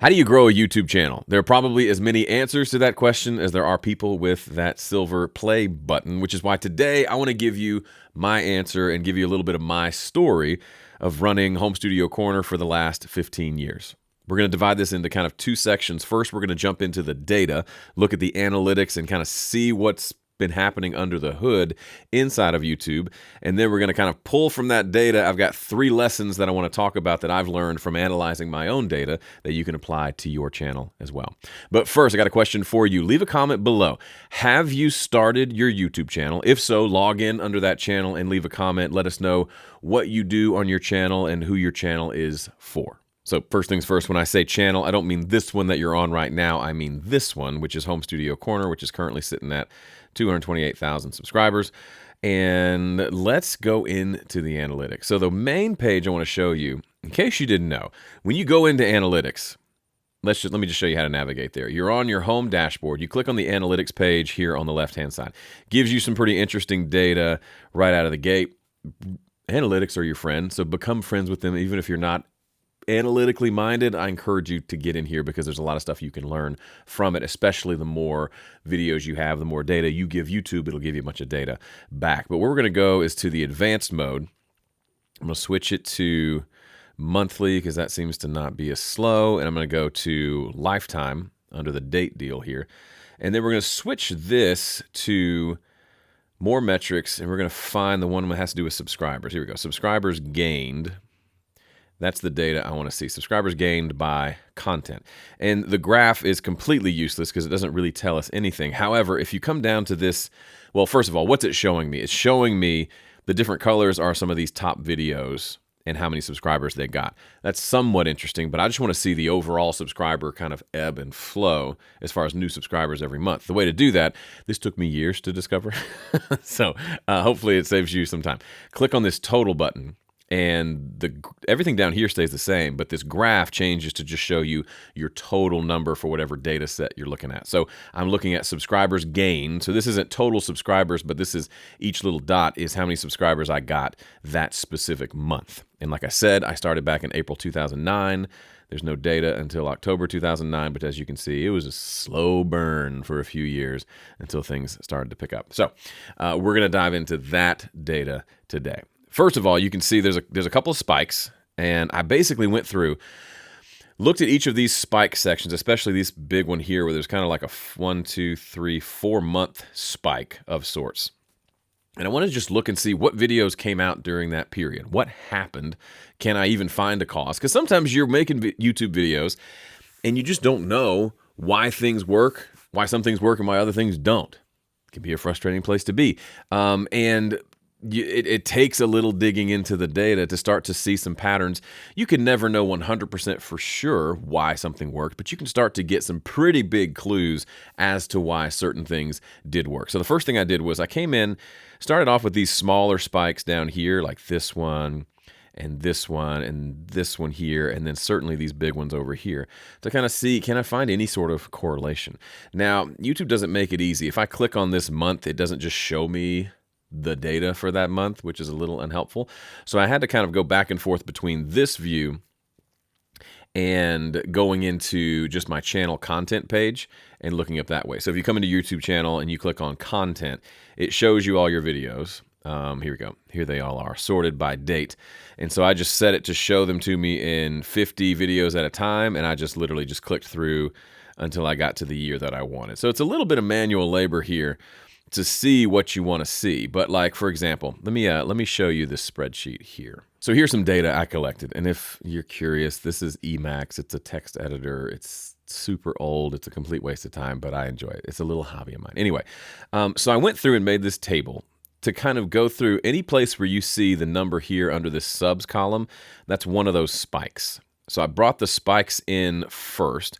How do you grow a YouTube channel? There are probably as many answers to that question as there are people with that silver play button, which is why today I want to give you my answer and give you a little bit of my story of running Home Studio Corner for the last 15 years. We're going to divide this into kind of two sections. First, we're going to jump into the data, look at the analytics, and kind of see what's been happening under the hood inside of YouTube. And then we're going to kind of pull from that data. I've got 3 lessons that I want to talk about that I've learned from analyzing my own data that you can apply to your channel as well. But first, I got a question for you. Leave a comment below. Have you started your YouTube channel? If so, log in under that channel and leave a comment. Let us know what you do on your channel and who your channel is for. So first things first, when I say channel, I don't mean this one that you're on right now. I mean this one, which is Home Studio Corner, which is currently sitting at 228,000 subscribers. And let's go into the analytics. So the main page I want to show you, in case you didn't know, when you go into analytics, let me just show you how to navigate there. You're on your home dashboard. You click on the analytics page here on the left-hand side. Gives you some pretty interesting data right out of the gate. Analytics are your friend, so become friends with them even if you're not analytically minded. I encourage you to get in here because there's a lot of stuff you can learn from it, especially the more videos you have, the more data you give YouTube, it'll give you a bunch of data back. But where we're going to go is to the advanced mode. I'm going to switch it to monthly because that seems to not be as slow. And I'm going to go to lifetime under the date deal here. And then we're going to switch this to more metrics, and we're going to find the one that has to do with subscribers. Here we go. Subscribers gained. That's the data I want to see. Subscribers gained by content. And the graph is completely useless because it doesn't really tell us anything. However, if you come down to this, well, first of all, what's it showing me? It's showing me the different colors are some of these top videos and how many subscribers they got. That's somewhat interesting, but I just want to see the overall subscriber kind of ebb and flow as far as new subscribers every month. The way to do that, this took me years to discover. So hopefully it saves you some time. Click on this total button. And everything down here stays the same, but this graph changes to just show you your total number for whatever data set you're looking at. So I'm looking at subscribers gained. So this isn't total subscribers, but this is each little dot is how many subscribers I got that specific month. And like I said, I started back in April 2009. There's no data until October 2009, but as you can see, it was a slow burn for a few years until things started to pick up. So we're going to dive into that data today. First of all, you can see there's a couple of spikes, and I basically went through, looked at each of these spike sections, especially this big one here where there's kind of like a 1, 2, 3, 4 month spike of sorts. And I want to just look and see what videos came out during that period. What happened? Can I even find a cause? Because sometimes you're making YouTube videos and you just don't know why things work, why some things work and why other things don't. It can be a frustrating place to be. It takes a little digging into the data to start to see some patterns. You can never know 100% for sure why something worked, but you can start to get some pretty big clues as to why certain things did work. So the first thing I did was I came in, started off with these smaller spikes down here, like this one and this one and this one here, and then certainly these big ones over here to kind of see, can I find any sort of correlation? Now, YouTube doesn't make it easy. If I click on this month, it doesn't just show me the data for that month, which is a little unhelpful. So I had to kind of go back and forth between this view and going into just my channel content page and looking up that way. So if you come into YouTube channel and you click on content, it shows you all your videos. Here we go. Here they all are, sorted by date. And so I just set it to show them to me in 50 videos at a time, and I just literally just clicked through until I got to the year that I wanted. So it's a little bit of manual labor here to see what you want to see. But like, for example, let me show you this spreadsheet here. So here's some data I collected. And if you're curious, this is Emacs. It's a text editor. It's super old. It's a complete waste of time, but I enjoy it. It's a little hobby of mine. Anyway, so I went through and made this table to kind of go through any place where you see the number here under this subs column. That's one of those spikes. So I brought the spikes in first.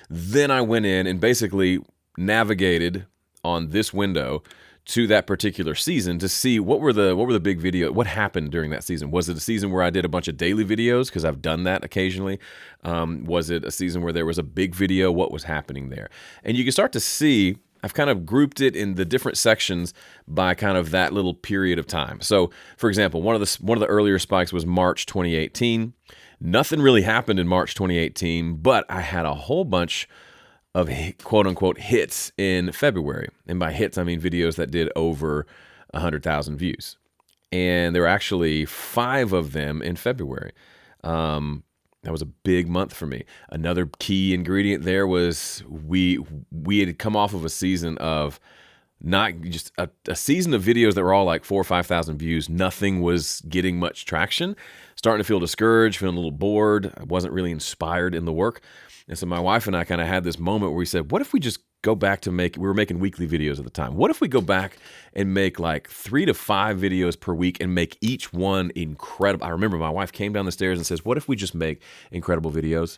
Then I went in and basically navigated on this window to that particular season to see what were the big video, what happened during that season. Was it a season where I did a bunch of daily videos? Because I've done that occasionally. Was it a season where there was a big video? What was happening there? And you can start to see, I've kind of grouped it in the different sections by kind of that little period of time. So for example, one of the earlier spikes was March 2018. Nothing really happened in March 2018, but I had a whole bunch of quote unquote hits in February. And by hits, I mean videos that did over 100,000 views. And there were actually 5 of them in February. That was a big month for me. Another key ingredient there was we had come off of a season of not just a season of videos that were all like 4,000 or 5,000 views. Nothing was getting much traction. Starting to feel discouraged, feeling a little bored. I wasn't really inspired in the work. And so my wife and I kind of had this moment where we said, what if we just go back to we were making weekly videos at the time. What if we go back and make like 3 to 5 videos per week and make each one incredible? I remember my wife came down the stairs and says, what if we just make incredible videos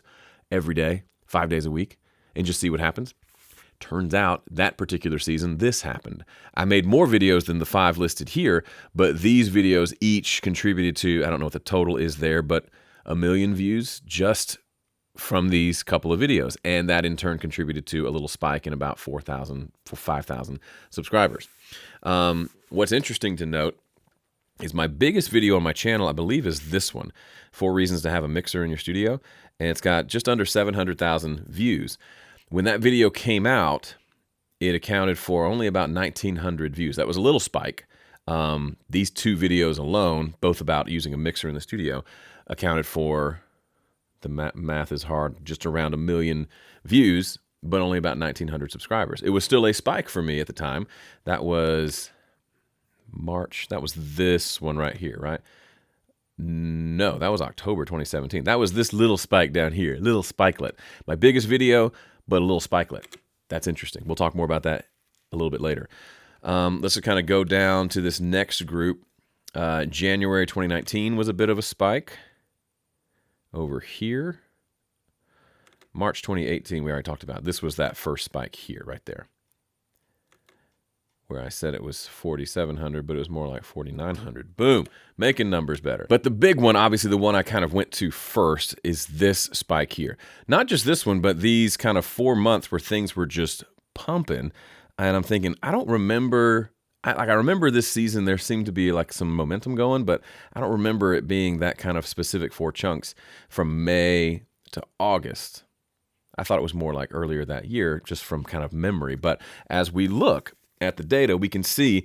every day, 5 days a week, and just see what happens? Turns out that particular season, this happened. I made more videos than the 5 listed here, but these videos each contributed to, I don't know what the total is there, but 1 million views just from these couple of videos. And that in turn contributed to a little spike in about 5,000 subscribers. What's interesting to note is my biggest video on my channel, I believe, is this one, 4 Reasons to Have a Mixer in Your Studio. And it's got just under 700,000 views. When that video came out, it accounted for only about 1,900 views. That was a little spike. These 2 videos alone, both about using a mixer in the studio, accounted for, the math is hard, just around 1 million views, but only about 1,900 subscribers. It was still a spike for me at the time. That was March. That was this one right here, right? No, that was October 2017. That was this little spike down here, little spikelet. My biggest video, but a little spikelet. That's interesting. We'll talk more about that a little bit later. Let's kind of go down to this next group. January 2019 was a bit of a spike over here. March 2018, we already talked about. This was that first spike here, right there, where I said it was 4,700, but it was more like 4,900. Boom, making numbers better. But the big one, obviously the one I kind of went to first, is this spike here. Not just this one, but these kind of 4 months where things were just pumping. And I'm thinking, I don't remember, I remember this season there seemed to be like some momentum going, but I don't remember it being that kind of specific 4 chunks from May to August. I thought it was more like earlier that year, just from kind of memory. But as we look at the data, we can see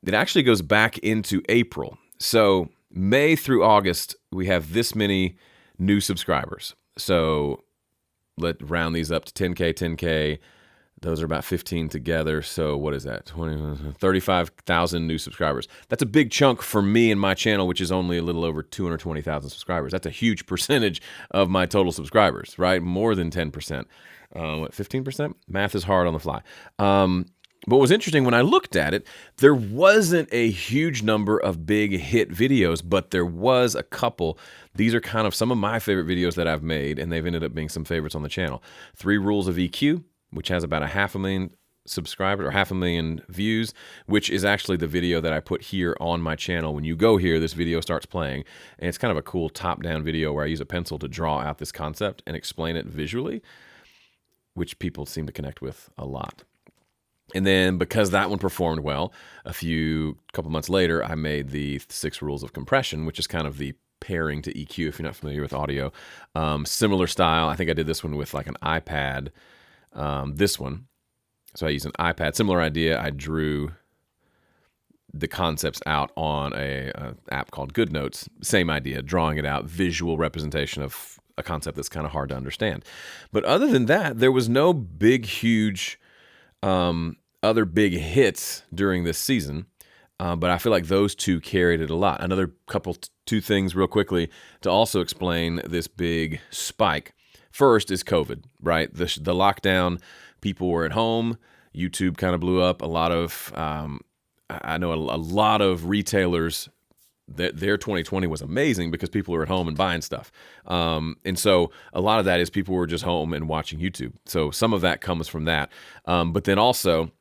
it actually goes back into April. So May through August, we have this many new subscribers. So let's round these up to 10K. Those are about 15 together. So what is that? 35,000 new subscribers. That's a big chunk for me and my channel, which is only a little over 220,000 subscribers. That's a huge percentage of my total subscribers, right? More than 10%. 15%? Math is hard on the fly. But what was interesting, when I looked at it, there wasn't a huge number of big hit videos, but there was a couple. These are kind of some of my favorite videos that I've made, and they've ended up being some favorites on the channel. 3 Rules of EQ, which has about 500,000 subscribers or 500,000 views, which is actually the video that I put here on my channel. When you go here, this video starts playing, and it's kind of a cool top-down video where I use a pencil to draw out this concept and explain it visually, which people seem to connect with a lot. And then because that one performed well, couple months later, I made the 6 Rules of Compression, which is kind of the pairing to EQ if you're not familiar with audio. Similar style. I think I did this one with like an iPad. This one. So I used an iPad. Similar idea. I drew the concepts out on a app called GoodNotes. Same idea, drawing it out, visual representation of a concept that's kind of hard to understand. But other than that, there was no big, huge other big hits during this season. But I feel like those 2 carried it a lot. Another couple, 2 things real quickly to also explain this big spike. First is COVID, right? The lockdown, people were at home. YouTube kind of blew up. A lot of, I know a lot of retailers, their 2020 was amazing because people were at home and buying stuff. And so a lot of that is people were just home and watching YouTube. So some of that comes from that. But then also,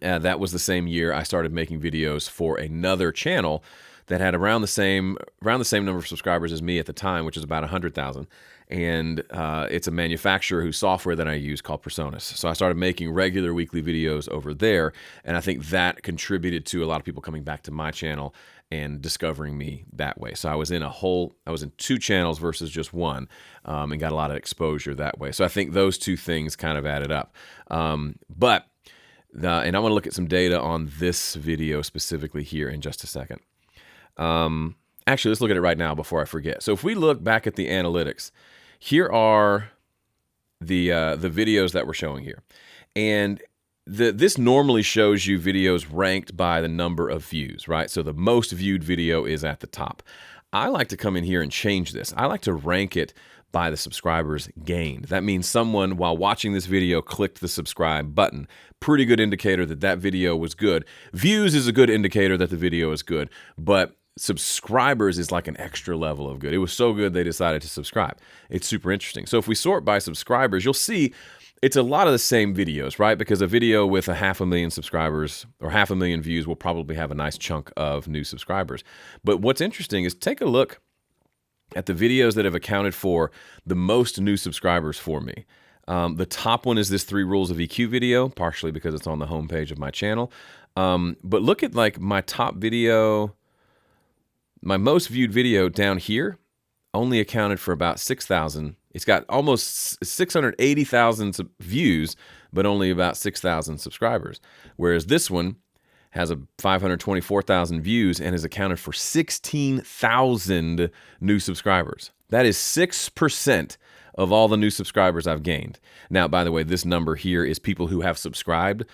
that was the same year I started making videos for another channel that had around the same number of subscribers as me at the time, which is about 100,000. And it's a manufacturer whose software that I use called Personas. So I started making regular weekly videos over there, and I think that contributed to a lot of people coming back to my channel and discovering me that way. So I was in 2 channels versus just one, and got a lot of exposure that way. So I think those two things kind of added up. And I want to look at some data on this video specifically here in just a second. Actually, let's look at it right now before I forget. So if we look back at the analytics, here are the videos that we're showing here. And this normally shows you videos ranked by the number of views, right? So the most viewed video is at the top. I like to come in here and change this. I like to rank it by the subscribers gained. That means someone, while watching this video, clicked the subscribe button. Pretty good indicator that that video was good. Views is a good indicator that the video is good, but subscribers is like an extra level of good. It was so good they decided to subscribe. It's super interesting. So if we sort by subscribers, you'll see it's a lot of the same videos, right? Because a video with 500,000 subscribers or 500,000 views will probably have a nice chunk of new subscribers. But what's interesting is take a look at the videos that have accounted for the most new subscribers for me. The top one is this 3 Rules of EQ video, partially because it's on the homepage of my channel. But look at like my top video, my most viewed video down here only accounted for about 6,000. It's got almost 680,000 views, but only about 6,000 subscribers. Whereas this one has 524,000 views and has accounted for 16,000 new subscribers. That is 6% of all the new subscribers I've gained. Now, by the way, this number here is people who have subscribed.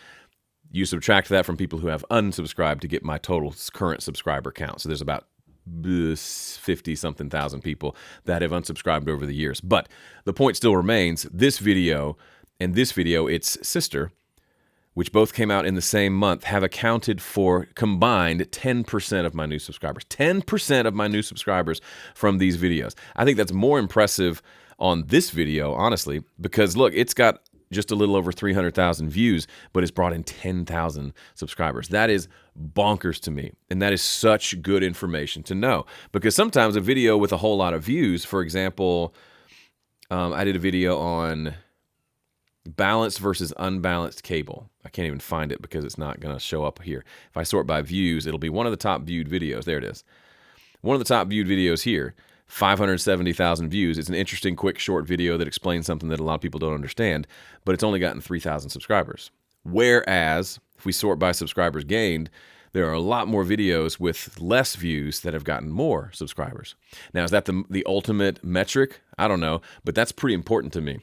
You subtract that from people who have unsubscribed to get my total current subscriber count. So there's about 50-something thousand people that have unsubscribed over the years. But the point still remains, this video and this video, its sister, which both came out in the same month, have accounted for combined 10% of my new subscribers. 10% of my new subscribers from these videos. I think that's more impressive on this video, honestly, because look, it's got just a little over 300,000 views, but it's brought in 10,000 subscribers. That is bonkers to me, and that is such good information to know, because sometimes a video with a whole lot of views, for example, I did a video on balanced versus unbalanced cable. I can't even find it because it's not going to show up here. If I sort by views, it'll be one of the top viewed videos. There it is. One of the top viewed videos here. 570,000 views. It's an interesting, quick, short video that explains something that a lot of people don't understand, but it's only gotten 3,000 subscribers. Whereas, if we sort by subscribers gained, there are a lot more videos with less views that have gotten more subscribers. Now, is that the ultimate metric? I don't know, but that's pretty important to me.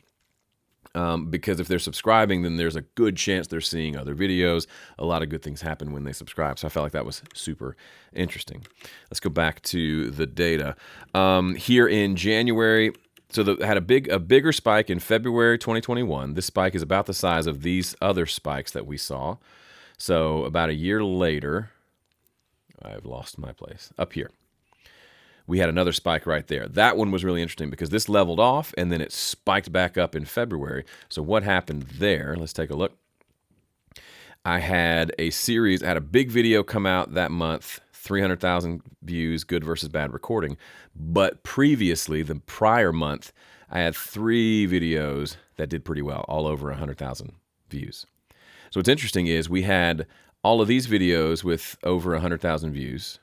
Because if they're subscribing, then there's a good chance they're seeing other videos. A lot of good things happen when they subscribe. So I felt like that was super interesting. Let's go back to the data. Here in January, so had a bigger spike in February 2021. This spike is about the size of these other spikes that we saw. So about a year later, I've lost my place, up here. We had another spike right there. That one was really interesting because this leveled off and then it spiked back up in February. So what happened there? Let's take a look. I had a big video come out that month, 300,000 views, good versus bad recording. But previously, the prior month, I had 3 videos that did pretty well, all over 100,000 views. So what's interesting is we had all of these videos with over 100,000 views,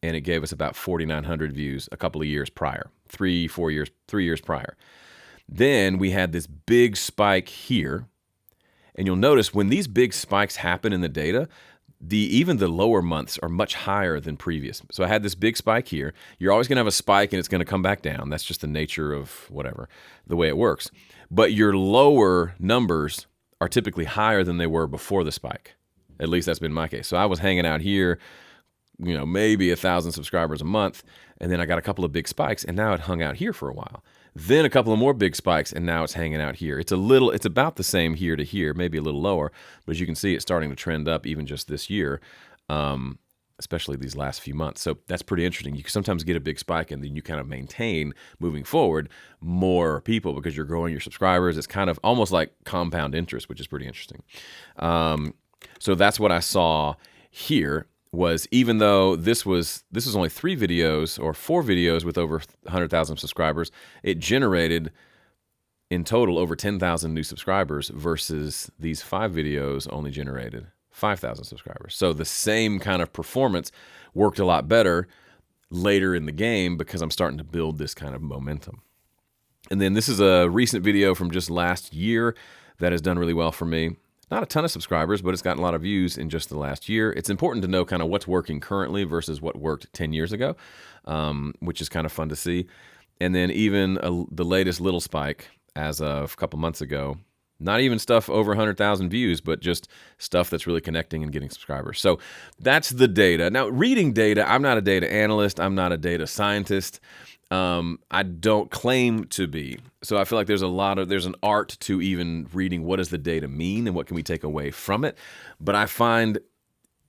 and it gave us about 4,900 views a couple of years prior, 3 years prior. Then we had this big spike here, and you'll notice when these big spikes happen in the data, even the lower months are much higher than previous. So I had this big spike here. You're always going to have a spike, and it's going to come back down. That's just the nature of whatever, the way it works. But your lower numbers are typically higher than they were before the spike. At least that's been my case. So I was hanging out here, maybe 1,000 subscribers a month, and then I got a couple of big spikes, and now it hung out here for a while. Then a couple of more big spikes, and now it's hanging out here. It's about the same here to here, maybe a little lower, but as you can see, it's starting to trend up even just this year, especially these last few months. So that's pretty interesting. You can sometimes get a big spike, and then you kind of maintain moving forward more people because you're growing your subscribers. It's kind of almost like compound interest, which is pretty interesting. So that's what I saw here. was even though this was only 3 videos or 4 videos with over 100,000 subscribers, it generated in total over 10,000 new subscribers versus these 5 videos only generated 5,000 subscribers. So the same kind of performance worked a lot better later in the game because I'm starting to build this kind of momentum. And then this is a recent video from just last year that has done really well for me. Not a ton of subscribers, but it's gotten a lot of views in just the last year. It's important to know kind of what's working currently versus what worked 10 years ago, which is kind of fun to see. And then even the latest little spike as of a couple months ago, not even stuff over 100,000 views, but just stuff that's really connecting and getting subscribers. So that's the data. Now, reading data, I'm not a data analyst. I'm not a data scientist. I don't claim to be. So I feel like there's an art to even reading what does the data mean and what can we take away from it. But I find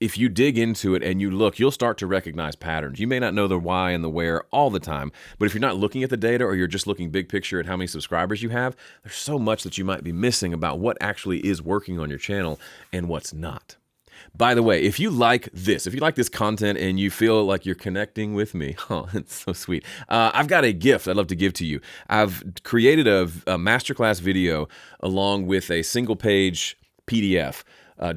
if you dig into it and you look, you'll start to recognize patterns. You may not know the why and the where all the time, but if you're not looking at the data or you're just looking big picture at how many subscribers you have, there's so much that you might be missing about what actually is working on your channel and what's not. By the way, if you like this content and you feel like you're connecting with me, oh, it's so sweet. I've got a gift I'd love to give to you. I've created a masterclass video along with a single page PDF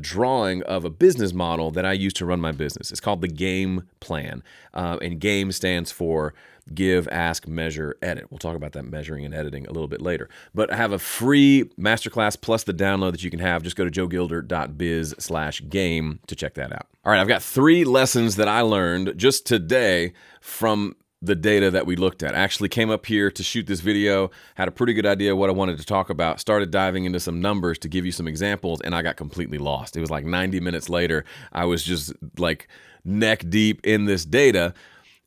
drawing of a business model that I use to run my business. It's called the Game Plan, and GAME stands for Give, Ask, Measure, Edit. We'll talk about that measuring and editing a little bit later. But I have a free masterclass plus the download that you can have. Just go to joegilder.biz/game to check that out. All right, I've got 3 lessons that I learned just today from the data that we looked at. I actually came up here to shoot this video, had a pretty good idea what I wanted to talk about, started diving into some numbers to give you some examples, and I got completely lost. It was like 90 minutes later, I was just like neck deep in this data,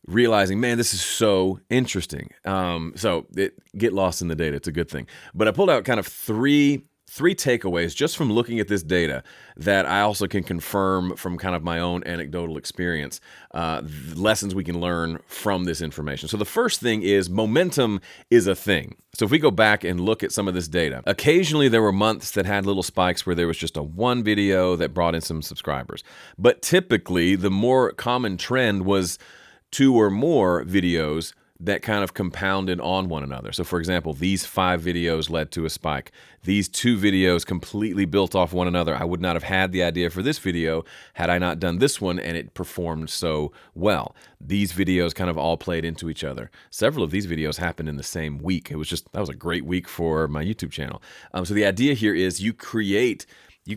realizing, man, this is so interesting. Get lost in the data. It's a good thing. But I pulled out kind of three takeaways just from looking at this data that I also can confirm from kind of my own anecdotal experience, lessons we can learn from this information. So the first thing is momentum is a thing. So if we go back and look at some of this data, occasionally there were months that had little spikes where there was just a one video that brought in some subscribers. But typically the more common trend was 2 or more videos that kind of compounded on one another. So for example, these 5 videos led to a spike. These 2 videos completely built off one another. I would not have had the idea for this video had I not done this one and it performed so well. These videos kind of all played into each other. Several of these videos happened in the same week. That was a great week for my YouTube channel. So the idea here is you can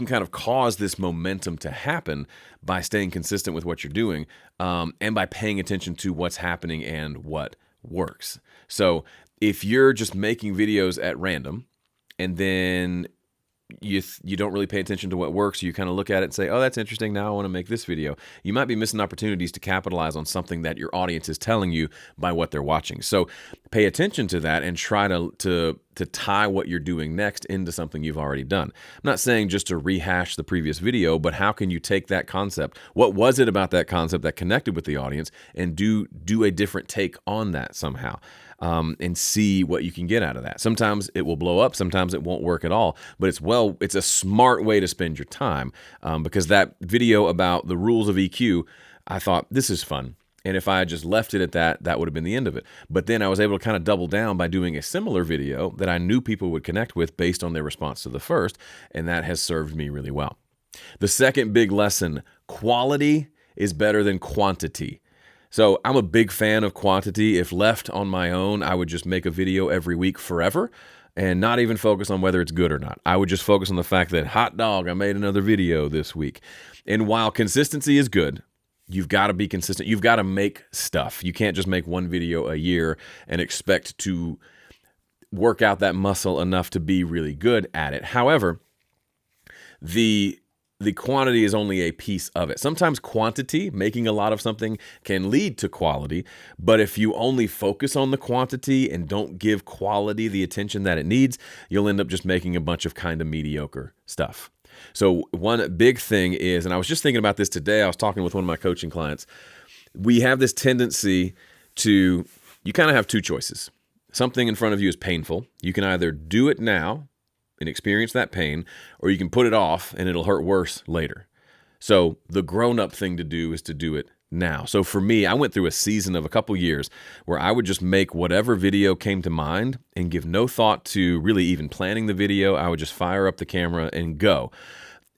kind of cause this momentum to happen by staying consistent with what you're doing, and by paying attention to what's happening and what works. So if you're just making videos at random and then you don't really pay attention to what works, you kind of look at it and say, oh, that's interesting, now I want to make this video, you might be missing opportunities to capitalize on something that your audience is telling you by what they're watching. So pay attention to that and try to tie what you're doing next into something you've already done. I'm not saying just to rehash the previous video, but how can you take that concept? What was it about that concept that connected with the audience and do a different take on that somehow? And see what you can get out of that. Sometimes it will blow up, sometimes it won't work at all, but it's a smart way to spend your time, because that video about the rules of EQ, I thought, this is fun. And if I had just left it at that, that would have been the end of it. But then I was able to kind of double down by doing a similar video that I knew people would connect with based on their response to the first, and that has served me really well. The second big lesson, quality is better than quantity. So I'm a big fan of quantity. If left on my own, I would just make a video every week forever and not even focus on whether it's good or not. I would just focus on the fact that, hot dog, I made another video this week. And while consistency is good, you've got to be consistent. You've got to make stuff. You can't just make one video a year and expect to work out that muscle enough to be really good at it. However, the quantity is only a piece of it. Sometimes quantity, making a lot of something, can lead to quality, but if you only focus on the quantity and don't give quality the attention that it needs, you'll end up just making a bunch of kind of mediocre stuff. So one big thing is, and I was just thinking about this today, I was talking with one of my coaching clients, we have this tendency to, you kind of have 2 choices. Something in front of you is painful. You can either do it now and experience that pain, or you can put it off and it'll hurt worse later. So the grown-up thing to do is to do it now. So for me, I went through a season of a couple years where I would just make whatever video came to mind and give no thought to really even planning the video. I would just fire up the camera and go.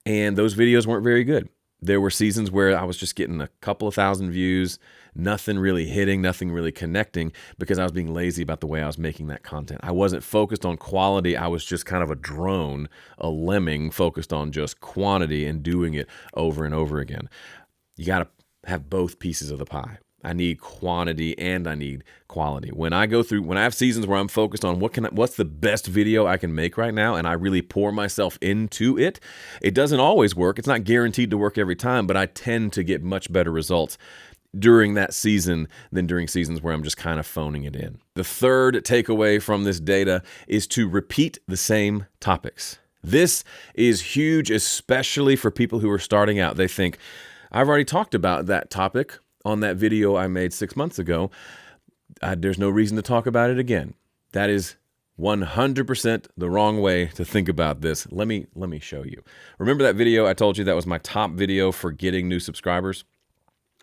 And those videos weren't very good. There were seasons where I was just getting a couple of thousand views, nothing really hitting, nothing really connecting, because I was being lazy about the way I was making that content. I wasn't focused on quality. I was just kind of a drone, a lemming focused on just quantity and doing it over and over again. You got to have both pieces of the pie. I need quantity and I need quality. When I have seasons where I'm focused on what's the best video I can make right now, and I really pour myself into it, it doesn't always work. It's not guaranteed to work every time, but I tend to get much better results during that season than during seasons where I'm just kind of phoning it in. The third takeaway from this data is to repeat the same topics. This is huge, especially for people who are starting out. They think, I've already talked about that topic on that video I made 6 months ago. There's no reason to talk about it again. That is 100% the wrong way to think about this. Let me show you. Remember that video I told you that was my top video for getting new subscribers?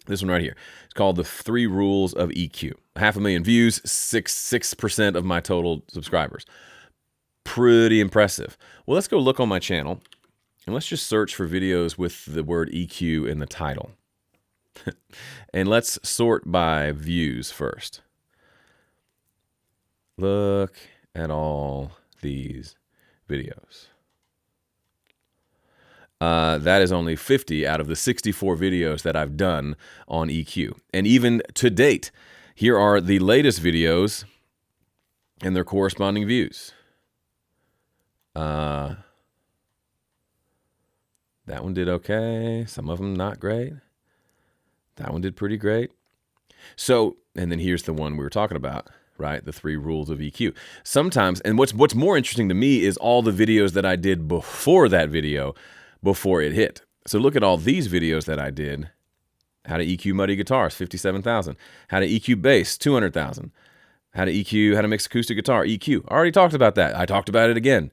This one right here. It's called The 3 Rules of EQ. 500,000 views, 6% of my total subscribers. Pretty impressive. Well, let's go look on my channel and let's just search for videos with the word EQ in the title. And let's sort by views first. Look at all these videos. That is only 50 out of the 64 videos that I've done on EQ. And even to date, here are the latest videos and their corresponding views. That one did okay. Some of them not great. That one did pretty great. So, and then here's the one we were talking about, right? The 3 rules of EQ. Sometimes, and what's more interesting to me is all the videos that I did before that video, before it hit. So look at all these videos that I did. How to EQ muddy guitars, 57,000. How to EQ bass, 200,000. How to mix acoustic guitar, EQ. I already talked about that. I talked about it again.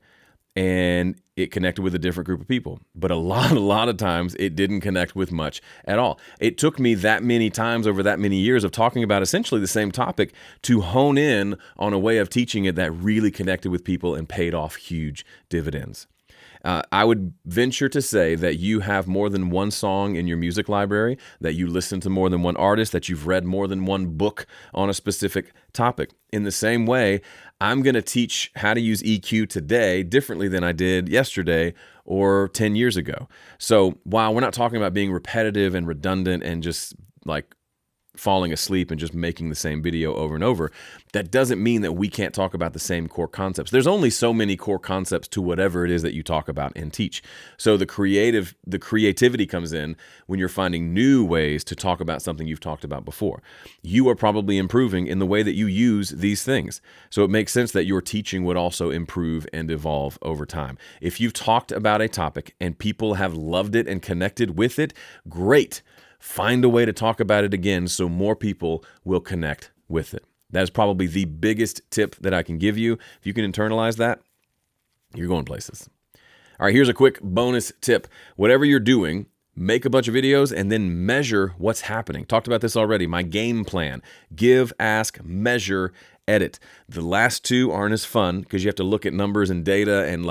And it connected with a different group of people. But a lot of times it didn't connect with much at all. It took me that many times over that many years of talking about essentially the same topic to hone in on a way of teaching it that really connected with people and paid off huge dividends. I would venture to say that you have more than one song in your music library, that you listen to more than one artist, that you've read more than one book on a specific topic. In the same way, I'm going to teach how to use EQ today differently than I did yesterday or 10 years ago. So while we're not talking about being repetitive and redundant and just like falling asleep and just making the same video over and over, that doesn't mean that we can't talk about the same core concepts. There's only so many core concepts to whatever it is that you talk about and teach. So the creativity comes in when you're finding new ways to talk about something you've talked about before. You are probably improving in the way that you use these things. So it makes sense that your teaching would also improve and evolve over time. If you've talked about a topic and people have loved it and connected with it, great. Find a way to talk about it again so more people will connect with it. That is probably the biggest tip that I can give you. If you can internalize that, you're going places. All right, here's a quick bonus tip. Whatever you're doing, make a bunch of videos and then measure what's happening. Talked about this already. My game plan: give, ask, measure, edit. The last two aren't as fun because you have to look at numbers and data and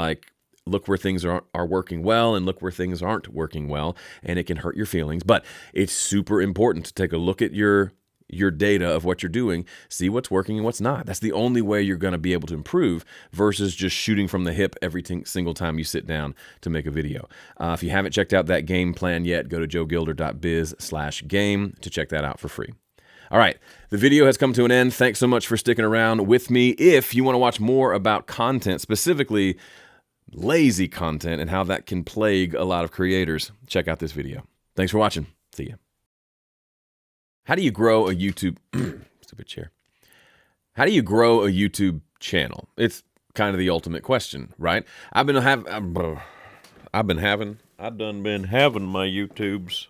look where things are working well and look where things aren't working well, and it can hurt your feelings. But it's super important to take a look at your data of what you're doing, see what's working and what's not. That's the only way you're going to be able to improve versus just shooting from the hip every single time you sit down to make a video. If you haven't checked out that game plan yet, go to joegilder.biz/game to check that out for free. All right, the video has come to an end. Thanks so much for sticking around with me. If you want to watch more about content, specifically lazy content and how that can plague a lot of creators, check out this video. Thanks for watching. See ya. How do you grow a YouTube stupid chair? How do you grow a YouTube channel? It's kind of the ultimate question, right? I've done been having my YouTubes